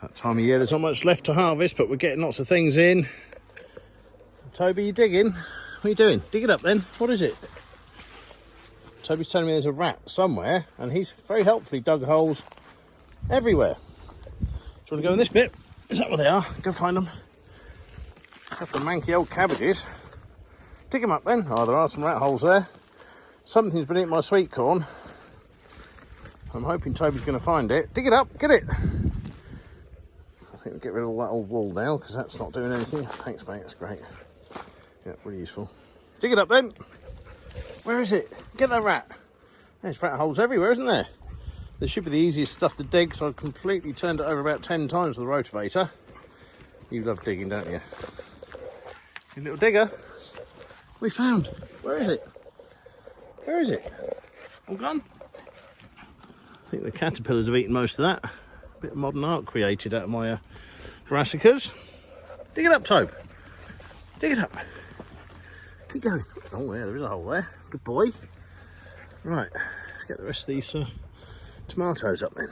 That time of year there's not much left to harvest, but we're getting lots of things in. Toby, you digging? What are you doing? Dig it up then. What is it? Toby's telling me there's a rat somewhere, and he's very helpfully dug holes everywhere. Do you want to go in this bit? Is that where they are? Go find them. A couple of manky old cabbages. Dig them up then. Oh, there are some rat holes there. Something's been eating my sweet corn. I'm hoping Toby's going to find it. Dig it up. Get it. I think we'll get rid of all that old wool now, because that's not doing anything. Thanks, mate. That's great. Yeah, really useful. Dig it up then. Where is it? Get that rat. There's rat holes everywhere, isn't there? This should be the easiest stuff to dig, so I've completely turned it over about 10 times with the rotavator. You love digging, don't you? Your little digger. We found. Where is it? Where is it? All gone? I think the caterpillars have eaten most of that. A bit of modern art created out of my brassicas. Dig it up, Tobe. Dig it up. Keep going. Oh, yeah, there is a hole there. Good boy. Right, let's get the rest of these tomatoes up then.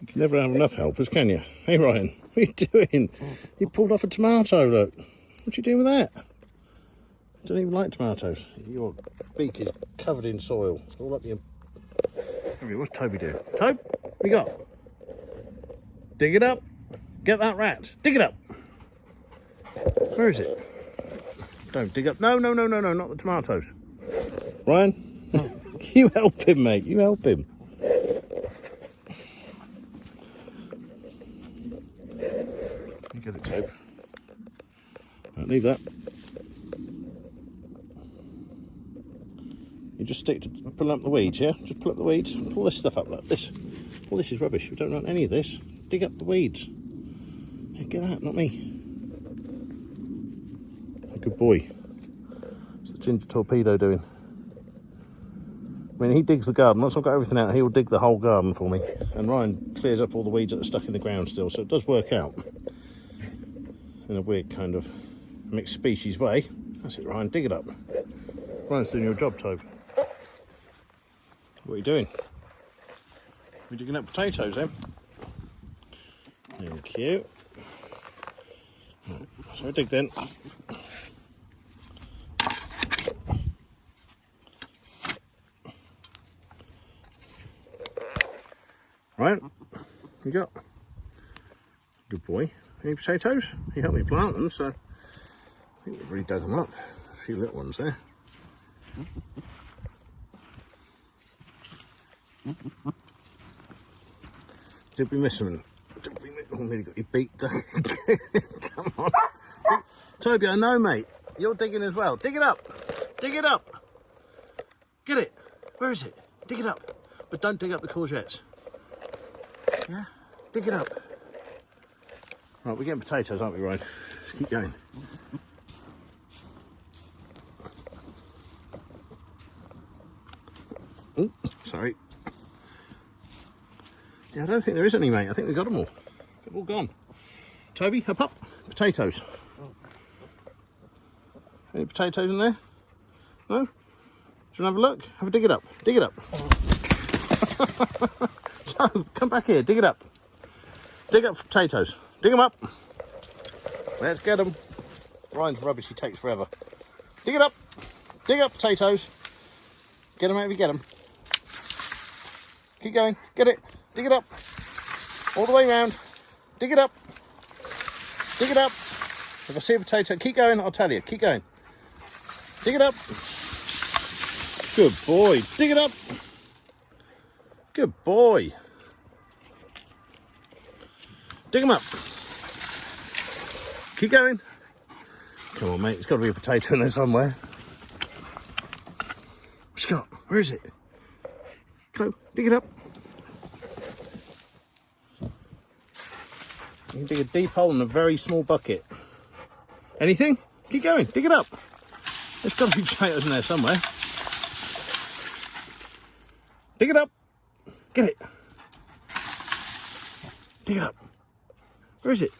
You can never have enough helpers, can you? Hey, Ryan, what are you doing? You pulled off a tomato, look. What are you doing with that? I don't even like tomatoes. Your beak is covered in soil. It's all up your... What's Toby doing? Tobe, what you got? Dig it up. Get that rat. Dig it up. Where is it? Don't dig up. No, not the tomatoes. Ryan, you help him, mate. You help him. You get it, Tobe. Right, leave that. You just stick to pulling up the weeds, yeah? Just pull up the weeds. Pull this stuff up like this. All this is rubbish. We don't want any of this. Dig up the weeds. Yeah, get that, not me. Good boy. What's the ginger torpedo doing? I mean, he digs the garden. Once I've got everything out, he'll dig the whole garden for me. And Ryan clears up all the weeds that are stuck in the ground still, so it does work out. In a weird kind of mixed species way. That's it, Ryan. Dig it up. Ryan's doing your job, Tobe. What are you doing? We're digging up potatoes, then. Thank you. So I dig then. Right, you got? Good boy. Any potatoes? He helped me plant them, so I think we've really dug them up. A few little ones there. Did we miss them? Oh, nearly got your beak dug. Come on. Toby, I know, mate. You're digging as well. Dig it up. Dig it up. Get it. Where is it? Dig it up. But don't dig up the courgettes. Yeah? Dig it up. Right, we're getting potatoes, aren't we, Ryan? Let's keep going. Oh, sorry. Yeah, I don't think there is any, mate. I think we got them all. They're all gone. Toby, up. Potatoes. Any potatoes in there? No? Do you want to have a look? Have a dig it up. Dig it up. Tobe, come back here. Dig it up. Dig up potatoes. Dig them up. Let's get them. Ryan's rubbish. He takes forever. Dig it up. Dig up potatoes. Get them out if you get them. Keep going. Get it. Dig it up. All the way round. Dig it up. Dig it up. If I see a potato, keep going. I'll tell you. Keep going. Dig it up. Good boy. Dig it up. Good boy. Dig them up. Keep going. Come on, mate. There's got to be a potato in there somewhere. What's it got? Where is it? Go. Dig it up. You can dig a deep hole in a very small bucket. Anything? Keep going. Dig it up. There's got to be potatoes in there somewhere. Dig it up. Get it. Dig it up. Where is it?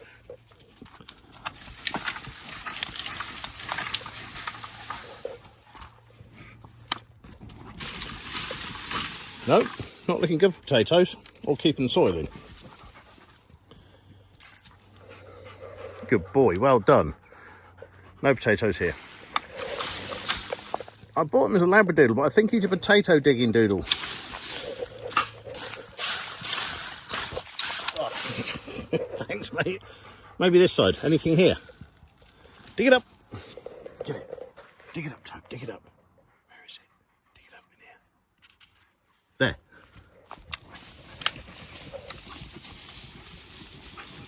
No, not looking good for potatoes or keeping the soil in. good boy. Well done. No potatoes here. I bought him as a Labradoodle, but I think he's a potato digging doodle. Oh. Thanks, mate. Maybe this side. Anything here? Dig it up. Get it. Dig it up, Toad. Dig it up. Where is it? Dig it up in here. There.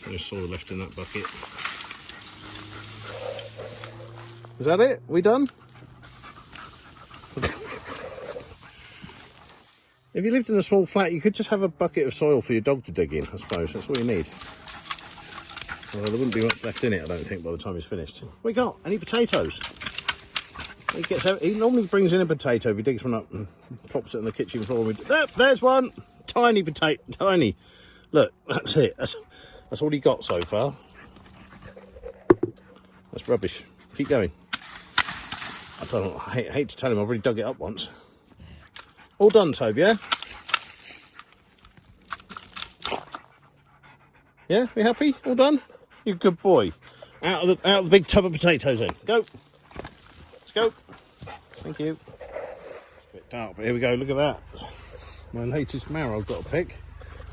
There's soil left in that bucket. Is that it? We done? If you lived in a small flat, you could just have a bucket of soil for your dog to dig in, I suppose. That's all you need. Well, there wouldn't be much left in it, I don't think, by the time he's finished. We got any potatoes? He normally brings in a potato if he digs one up and plops it on the kitchen floor. There's one! Tiny potato, tiny. Look, that's it. That's all he got so far. That's rubbish. Keep going. I don't know, I hate to tell him, I've already dug it up once. All done, Toby, yeah? Yeah, we happy? All done? You're a good boy. Out of the big tub of potatoes then. Go. Let's go. Thank you. It's a bit dark, but here we go. Look at that. My latest marrow I've got to pick.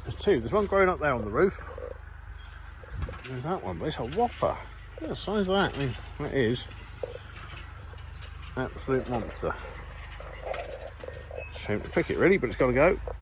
There's two. There's one growing up there on the roof. There's that one, but it's a whopper. Look at the size of that. I mean, that is absolute monster. Shame to pick it really, but it's got to go.